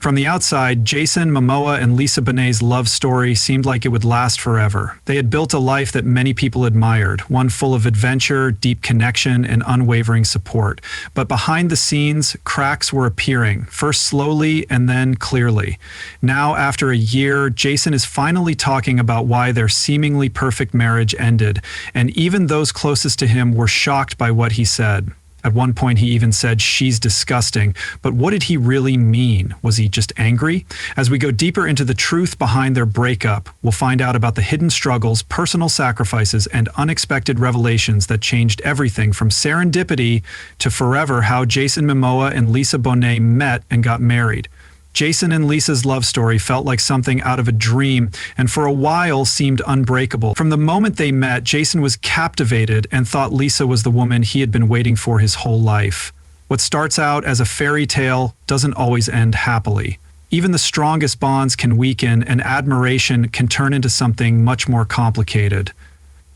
From the outside, Jason, Momoa, and Lisa Bonet's love story seemed like it would last forever. They had built a life that many people admired, one full of adventure, deep connection, and unwavering support. But behind the scenes, cracks were appearing, first slowly and then clearly. Now, after a year, Jason is finally talking about why their seemingly perfect marriage ended, and even those closest to him were shocked by what he said. At one point, he even said, "She's disgusting." But what did he really mean? Was he just angry? As we go deeper into the truth behind their breakup, we'll find out about the hidden struggles, personal sacrifices, and unexpected revelations that changed everything from serendipity to forever how Jason Momoa and Lisa Bonet met and got married. Jason and Lisa's love story felt like something out of a dream, and for a while seemed unbreakable. From the moment they met, Jason was captivated and thought Lisa was the woman he had been waiting for his whole life. What starts out as a fairy tale doesn't always end happily. Even the strongest bonds can weaken, and admiration can turn into something much more complicated.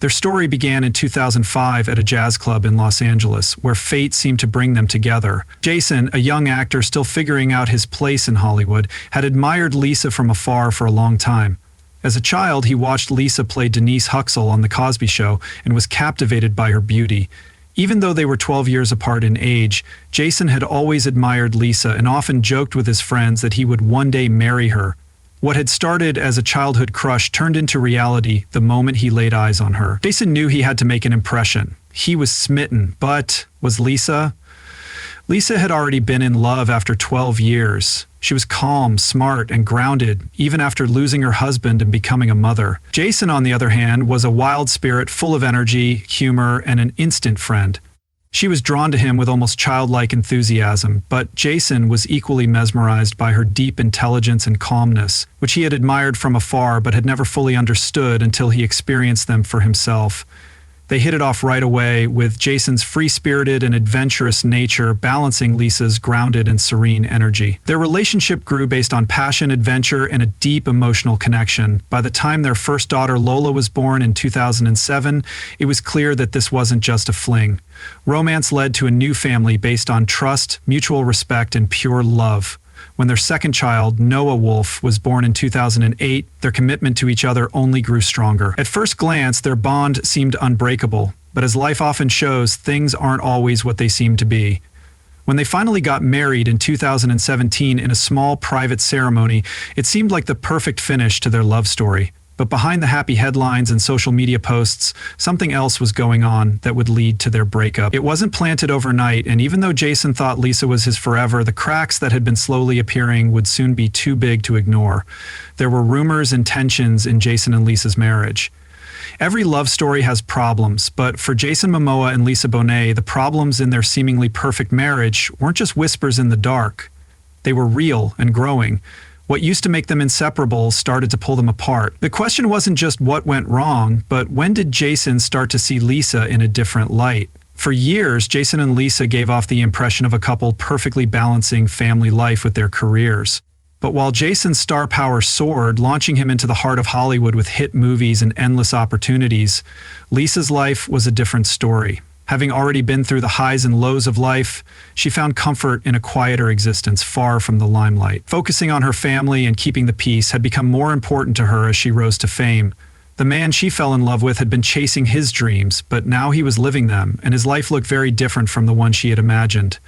Their story began in 2005 at a jazz club in Los Angeles, where fate seemed to bring them together. Jason, a young actor still figuring out his place in Hollywood, had admired Lisa from afar for a long time. As a child, he watched Lisa play Denise Huxel on The Cosby Show and was captivated by her beauty. Even though they were 12 years apart in age, Jason had always admired Lisa and often joked with his friends that he would one day marry her. What had started as a childhood crush turned into reality the moment he laid eyes on her. Jason knew he had to make an impression. He was smitten, but was Lisa? Lisa had already been in love after 12 years. She was calm, smart, and grounded, even after losing her husband and becoming a mother. Jason, on the other hand, was a wild spirit full of energy, humor, and an instant friend. She was drawn to him with almost childlike enthusiasm, but Jason was equally mesmerized by her deep intelligence and calmness, which he had admired from afar but had never fully understood until he experienced them for himself. They hit it off right away, with Jason's free-spirited and adventurous nature balancing Lisa's grounded and serene energy. Their relationship grew based on passion, adventure, and a deep emotional connection. By the time their first daughter Lola was born in 2007, it was clear that this wasn't just a fling. Romance led to a new family based on trust, mutual respect, and pure love. When their second child, Noah Wolf, was born in 2008, their commitment to each other only grew stronger. At first glance, their bond seemed unbreakable, but as life often shows, things aren't always what they seem to be. When they finally got married in 2017 in a small private ceremony, it seemed like the perfect finish to their love story. But behind the happy headlines and social media posts, something else was going on that would lead to their breakup. It wasn't planted overnight, and even though Jason thought Lisa was his forever, the cracks that had been slowly appearing would soon be too big to ignore. There were rumors and tensions in Jason and Lisa's marriage. Every love story has problems, but for Jason Momoa and Lisa Bonet, the problems in their seemingly perfect marriage weren't just whispers in the dark. They were real and growing. What used to make them inseparable started to pull them apart. The question wasn't just what went wrong, but when did Jason start to see Lisa in a different light? For years, Jason and Lisa gave off the impression of a couple perfectly balancing family life with their careers. But while Jason's star power soared, launching him into the heart of Hollywood with hit movies and endless opportunities, Lisa's life was a different story. Having already been through the highs and lows of life, she found comfort in a quieter existence far from the limelight. Focusing on her family and keeping the peace had become more important to her as she rose to fame. The man she fell in love with had been chasing his dreams, but now he was living them, and his life looked very different from the one she had imagined.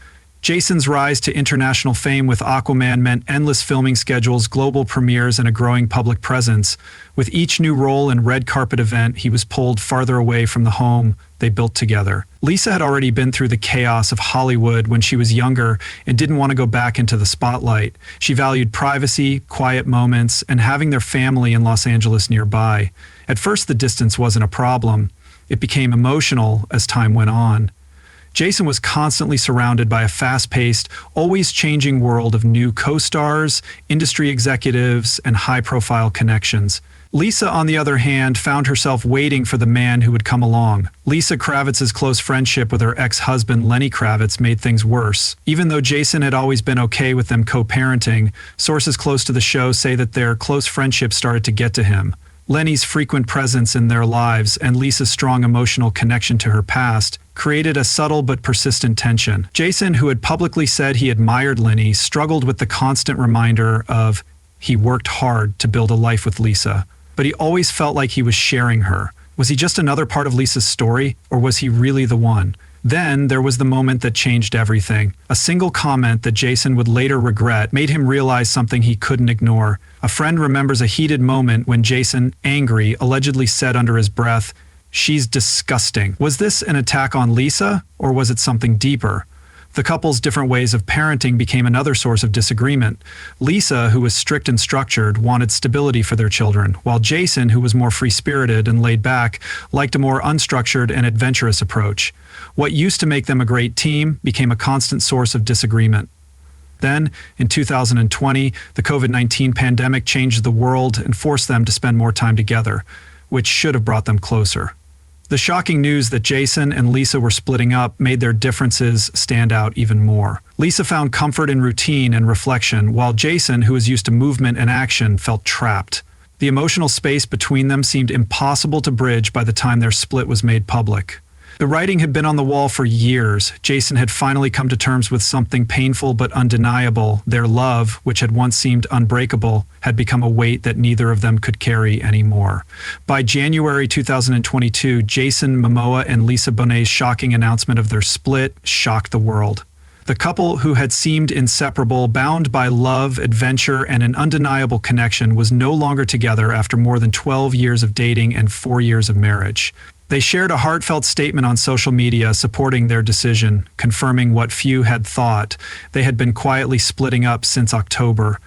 Jason's rise to international fame with Aquaman meant endless filming schedules, global premieres, and a growing public presence. With each new role and red carpet event, he was pulled farther away from the home they built together. Lisa had already been through the chaos of Hollywood when she was younger and didn't want to go back into the spotlight. She valued privacy, quiet moments, and having their family in Los Angeles nearby. At first, the distance wasn't a problem. It became emotional as time went on. Jason was constantly surrounded by a fast-paced, always changing world of new co-stars, industry executives, and high-profile connections. Lisa, on the other hand, found herself waiting for the man who would come along. Lisa Kravitz's close friendship with her ex-husband Lenny Kravitz made things worse. Even though Jason had always been okay with them co-parenting, sources close to the show say that their close friendship started to get to him. Lenny's frequent presence in their lives and Lisa's strong emotional connection to her past created a subtle but persistent tension. Jason, who had publicly said he admired Lenny, struggled with the constant reminder of he worked hard to build a life with Lisa, but he always felt like he was sharing her. Was he just another part of Lisa's story, or was he really the one? Then there was the moment that changed everything. A single comment that Jason would later regret made him realize something he couldn't ignore. A friend remembers a heated moment when Jason, angry, allegedly said under his breath, "She's disgusting." Was this an attack on Lisa, or was it something deeper? The couple's different ways of parenting became another source of disagreement. Lisa, who was strict and structured, wanted stability for their children, while Jason, who was more free-spirited and laid back, liked a more unstructured and adventurous approach. What used to make them a great team became a constant source of disagreement. Then, in 2020, the COVID-19 pandemic changed the world and forced them to spend more time together, which should have brought them closer. The shocking news that Jason and Lisa were splitting up made their differences stand out even more. Lisa found comfort in routine and reflection, while Jason, who was used to movement and action, felt trapped. The emotional space between them seemed impossible to bridge by the time their split was made public. The writing had been on the wall for years. Jason had finally come to terms with something painful but undeniable. Their love, which had once seemed unbreakable, had become a weight that neither of them could carry anymore. By January 2022, Jason Momoa and Lisa Bonet's shocking announcement of their split shocked the world. The couple, who had seemed inseparable, bound by love, adventure, and an undeniable connection, was no longer together after more than 12 years of dating and 4 years of marriage. They shared a heartfelt statement on social media supporting their decision, confirming what few had thought. They had been quietly splitting up since October.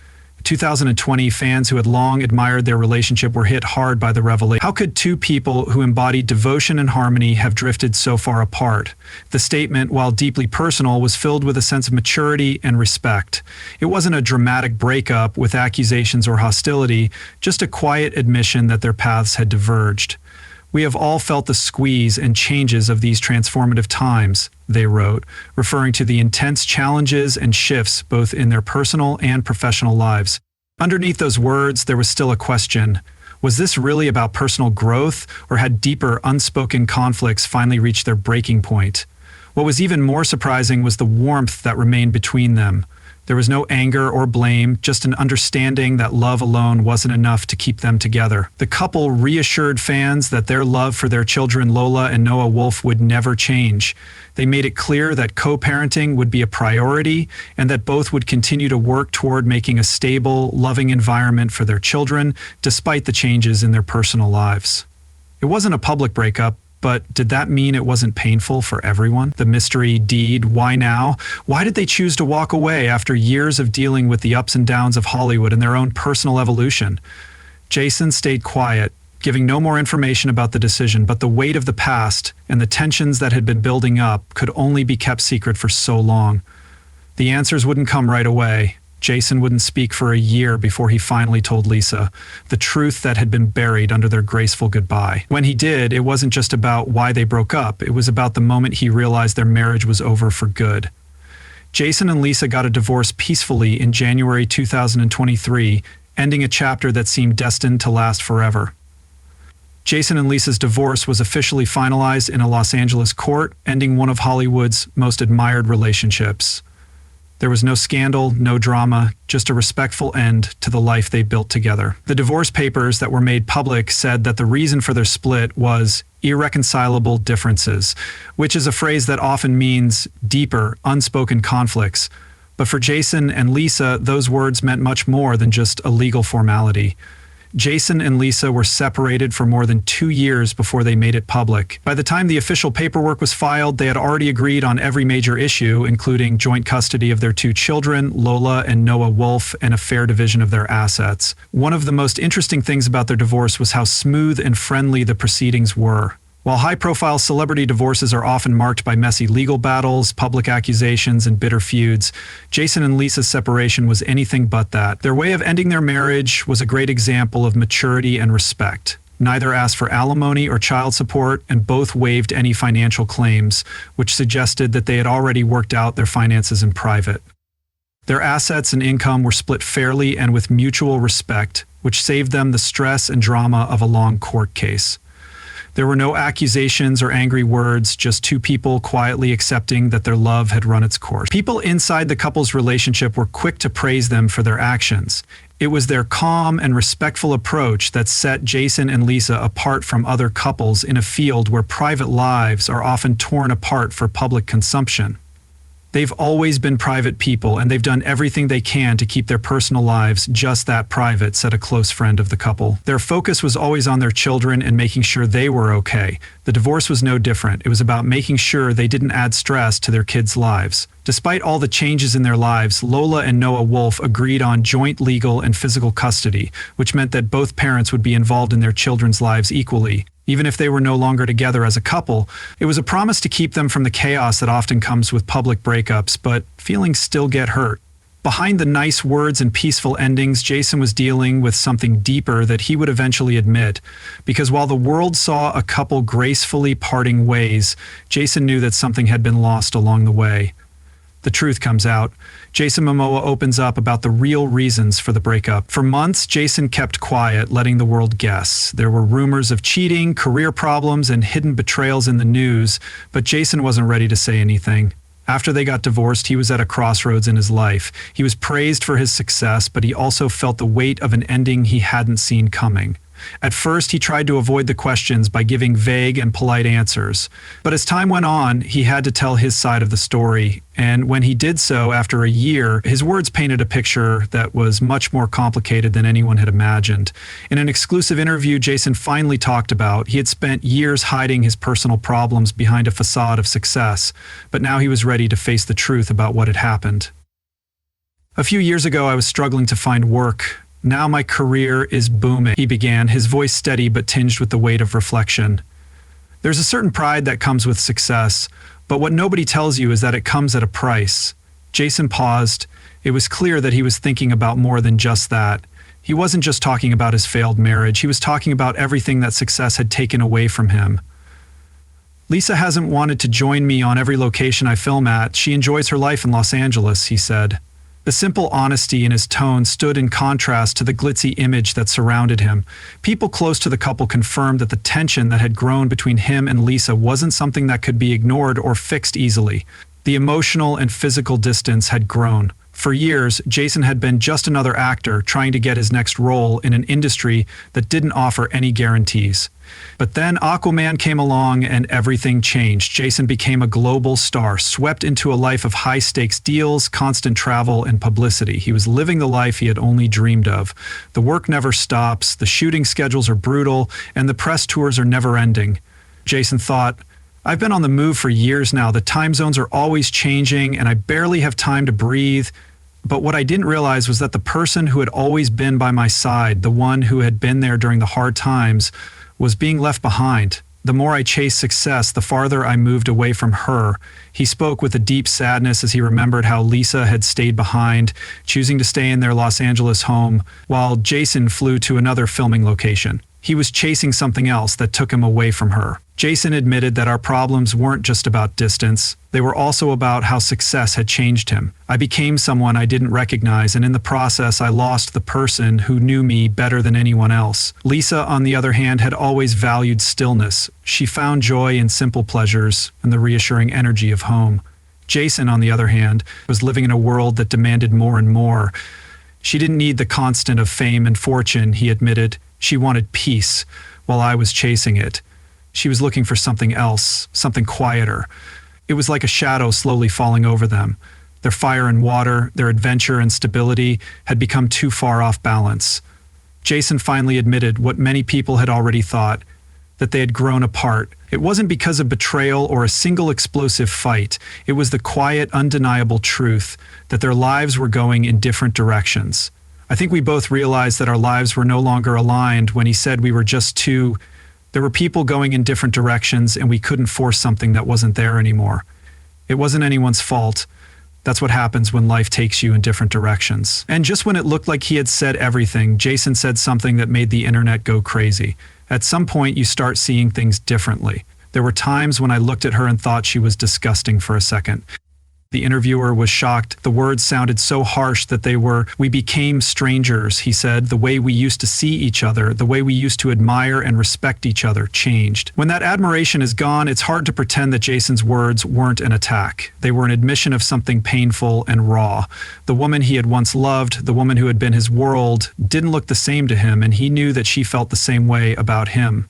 2020, fans who had long admired their relationship were hit hard by the revelation. How could two people who embodied devotion and harmony have drifted so far apart? The statement, while deeply personal, was filled with a sense of maturity and respect. It wasn't a dramatic breakup with accusations or hostility, just a quiet admission that their paths had diverged. "We have all felt the squeeze and changes of these transformative times," they wrote, referring to the intense challenges and shifts both in their personal and professional lives. Underneath those words, there was still a question. Was this really about personal growth, or had deeper, unspoken conflicts finally reached their breaking point? What was even more surprising was the warmth that remained between them. There was no anger or blame, just an understanding that love alone wasn't enough to keep them together. The couple reassured fans that their love for their children Lola and Noah Wolf would never change. They made it clear that co-parenting would be a priority and that both would continue to work toward making a stable, loving environment for their children, despite the changes in their personal lives. It wasn't a public breakup, but did that mean it wasn't painful for everyone? The mystery deed, why now? Why did they choose to walk away after years of dealing with the ups and downs of Hollywood and their own personal evolution? Jason stayed quiet, giving no more information about the decision, but the weight of the past and the tensions that had been building up could only be kept secret for so long. The answers wouldn't come right away. Jason wouldn't speak for a year before he finally told Lisa the truth that had been buried under their graceful goodbye. When he did, it wasn't just about why they broke up, it was about the moment he realized their marriage was over for good. Jason and Lisa got a divorce peacefully in January 2023, ending a chapter that seemed destined to last forever. Jason and Lisa's divorce was officially finalized in a Los Angeles court, ending one of Hollywood's most admired relationships. There was no scandal, no drama, just a respectful end to the life they built together. The divorce papers that were made public said that the reason for their split was irreconcilable differences, which is a phrase that often means deeper, unspoken conflicts. But for Jason and Lisa, those words meant much more than just a legal formality. Jason and Lisa were separated for more than 2 years before they made it public. By the time the official paperwork was filed, they had already agreed on every major issue, including joint custody of their 2 children, Lola and Noah Wolf, and a fair division of their assets. One of the most interesting things about their divorce was how smooth and friendly the proceedings were. While high-profile celebrity divorces are often marked by messy legal battles, public accusations, and bitter feuds, Jason and Lisa's separation was anything but that. Their way of ending their marriage was a great example of maturity and respect. Neither asked for alimony or child support, and both waived any financial claims, which suggested that they had already worked out their finances in private. Their assets and income were split fairly and with mutual respect, which saved them the stress and drama of a long court case. There were no accusations or angry words, just two people quietly accepting that their love had run its course. People inside the couple's relationship were quick to praise them for their actions. It was their calm and respectful approach that set Jason and Lisa apart from other couples in a field where private lives are often torn apart for public consumption. They've always been private people, and they've done everything they can to keep their personal lives just that private, said a close friend of the couple. Their focus was always on their children and making sure they were okay. The divorce was no different. It was about making sure they didn't add stress to their kids' lives. Despite all the changes in their lives, Lola and Noah Wolf agreed on joint legal and physical custody, which meant that both parents would be involved in their children's lives equally. Even if they were no longer together as a couple, it was a promise to keep them from the chaos that often comes with public breakups, but feelings still get hurt. Behind the nice words and peaceful endings, Jason was dealing with something deeper that he would eventually admit. Because while the world saw a couple gracefully parting ways, Jason knew that something had been lost along the way. The truth comes out. Jason Momoa opens up about the real reasons for the breakup. For months, Jason kept quiet, letting the world guess. There were rumors of cheating, career problems, and hidden betrayals in the news, but Jason wasn't ready to say anything. After they got divorced, he was at a crossroads in his life. He was praised for his success, but he also felt the weight of an ending he hadn't seen coming. At first, he tried to avoid the questions by giving vague and polite answers. But as time went on, he had to tell his side of the story. And when he did so after a year, his words painted a picture that was much more complicated than anyone had imagined. In an exclusive interview Jason finally talked about, he had spent years hiding his personal problems behind a facade of success. But now he was ready to face the truth about what had happened. A few years ago, I was struggling to find work. Now my career is booming, he began, his voice steady but tinged with the weight of reflection. There's a certain pride that comes with success, but what nobody tells you is that it comes at a price. Jason paused. It was clear that he was thinking about more than just that. He wasn't just talking about his failed marriage, he was talking about everything that success had taken away from him. Lisa hasn't wanted to join me on every location I film at. She enjoys her life in Los Angeles, he said. The simple honesty in his tone stood in contrast to the glitzy image that surrounded him. People close to the couple confirmed that the tension that had grown between him and Lisa wasn't something that could be ignored or fixed easily. The emotional and physical distance had grown. For years, Jason had been just another actor trying to get his next role in an industry that didn't offer any guarantees. But then Aquaman came along and everything changed. Jason became a global star, swept into a life of high-stakes deals, constant travel, and publicity. He was living the life he had only dreamed of. The work never stops, the shooting schedules are brutal, and the press tours are never-ending. Jason thought, I've been on the move for years now. The time zones are always changing, and I barely have time to breathe. But what I didn't realize was that the person who had always been by my side, the one who had been there during the hard times, was being left behind. The more I chased success, the farther I moved away from her. He spoke with a deep sadness as he remembered how Lisa had stayed behind, choosing to stay in their Los Angeles home, while Jason flew to another filming location. He was chasing something else that took him away from her. Jason admitted that our problems weren't just about distance. They were also about how success had changed him. I became someone I didn't recognize, and in the process I lost the person who knew me better than anyone else. Lisa, on the other hand, had always valued stillness. She found joy in simple pleasures and the reassuring energy of home. Jason, on the other hand, was living in a world that demanded more and more. She didn't need the constant of fame and fortune, he admitted. She wanted peace, while I was chasing it. She was looking for something else, something quieter. It was like a shadow slowly falling over them. Their fire and water, their adventure and stability had become too far off balance. Jason finally admitted what many people had already thought, that they had grown apart. It wasn't because of betrayal or a single explosive fight. It was the quiet, undeniable truth that their lives were going in different directions. I think we both realized that our lives were no longer aligned when he said we were just two. There were people going in different directions, and we couldn't force something that wasn't there anymore. It wasn't anyone's fault. That's what happens when life takes you in different directions. And just when it looked like he had said everything, Jason said something that made the internet go crazy. At some point, you start seeing things differently. There were times when I looked at her and thought she was disgusting for a second. The interviewer was shocked. The words sounded so harsh that we became strangers, he said. The way we used to see each other, the way we used to admire and respect each other changed. When that admiration is gone, it's hard to pretend that Jason's words weren't an attack. They were an admission of something painful and raw. The woman he had once loved, the woman who had been his world, didn't look the same to him, and he knew that she felt the same way about him.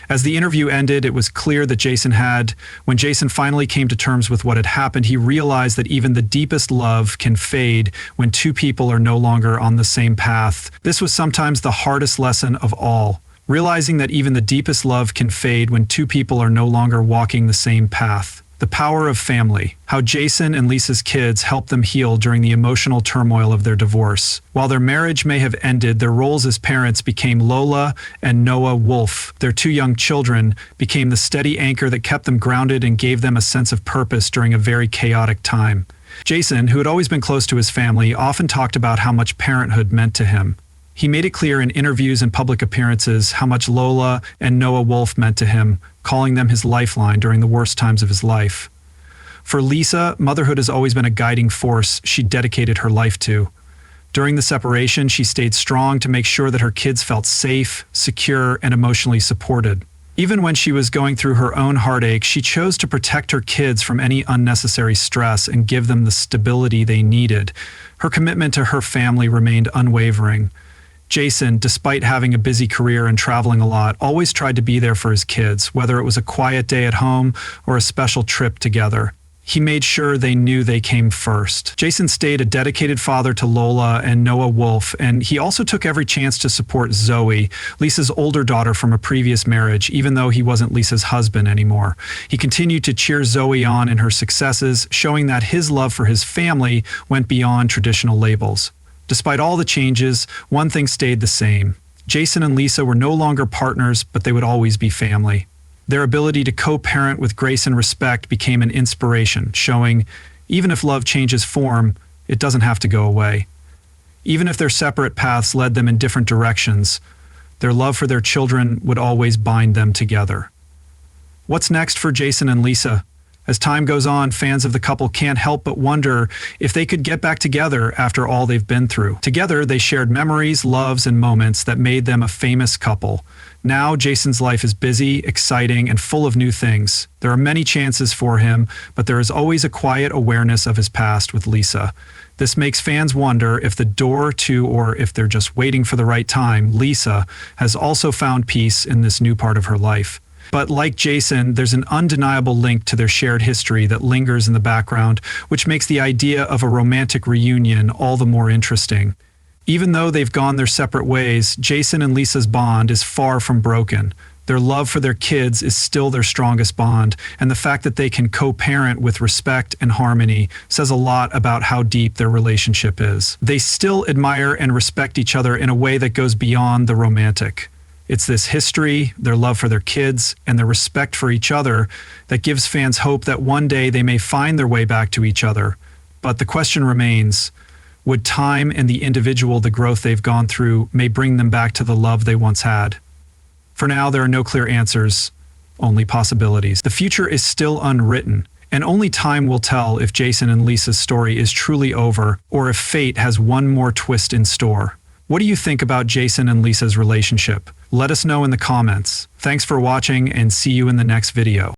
As the interview ended, it was clear that when Jason finally came to terms with what had happened, he realized that even the deepest love can fade when two people are no longer on the same path. This was sometimes the hardest lesson of all, realizing that even the deepest love can fade when two people are no longer walking the same path. The power of family, how Jason and Lisa's kids helped them heal during the emotional turmoil of their divorce. While their marriage may have ended, their roles as parents became Lola and Noah Wolf. Their two young children became the steady anchor that kept them grounded and gave them a sense of purpose during a very chaotic time. Jason, who had always been close to his family, often talked about how much parenthood meant to him. He made it clear in interviews and public appearances how much Lola and Noah Wolf meant to him, calling them his lifeline during the worst times of his life. For Lisa, motherhood has always been a guiding force she dedicated her life to. During the separation, she stayed strong to make sure that her kids felt safe, secure, and emotionally supported. Even when she was going through her own heartache, she chose to protect her kids from any unnecessary stress and give them the stability they needed. Her commitment to her family remained unwavering. Jason, despite having a busy career and traveling a lot, always tried to be there for his kids, whether it was a quiet day at home or a special trip together. He made sure they knew they came first. Jason stayed a dedicated father to Lola and Noah Wolf, and he also took every chance to support Zoe, Lisa's older daughter from a previous marriage, even though he wasn't Lisa's husband anymore. He continued to cheer Zoe on in her successes, showing that his love for his family went beyond traditional labels. Despite all the changes, one thing stayed the same. Jason and Lisa were no longer partners, but they would always be family. Their ability to co-parent with grace and respect became an inspiration, showing, even if love changes form, it doesn't have to go away. Even if their separate paths led them in different directions, their love for their children would always bind them together. What's next for Jason and Lisa? As time goes on, fans of the couple can't help but wonder if they could get back together after all they've been through. Together, they shared memories, loves, and moments that made them a famous couple. Now, Jason's life is busy, exciting, and full of new things. There are many chances for him, but there is always a quiet awareness of his past with Lisa. This makes fans wonder if the door to, or if they're just waiting for the right time, Lisa has also found peace in this new part of her life. But like Jason, there's an undeniable link to their shared history that lingers in the background, which makes the idea of a romantic reunion all the more interesting. Even though they've gone their separate ways, Jason and Lisa's bond is far from broken. Their love for their kids is still their strongest bond, and the fact that they can co-parent with respect and harmony says a lot about how deep their relationship is. They still admire and respect each other in a way that goes beyond the romantic. It's this history, their love for their kids, and their respect for each other that gives fans hope that one day they may find their way back to each other. But the question remains, would time and the growth they've gone through may bring them back to the love they once had? For now, there are no clear answers, only possibilities. The future is still unwritten, and only time will tell if Jason and Lisa's story is truly over or if fate has one more twist in store. What do you think about Jason and Lisa's relationship? Let us know in the comments. Thanks for watching, and see you in the next video.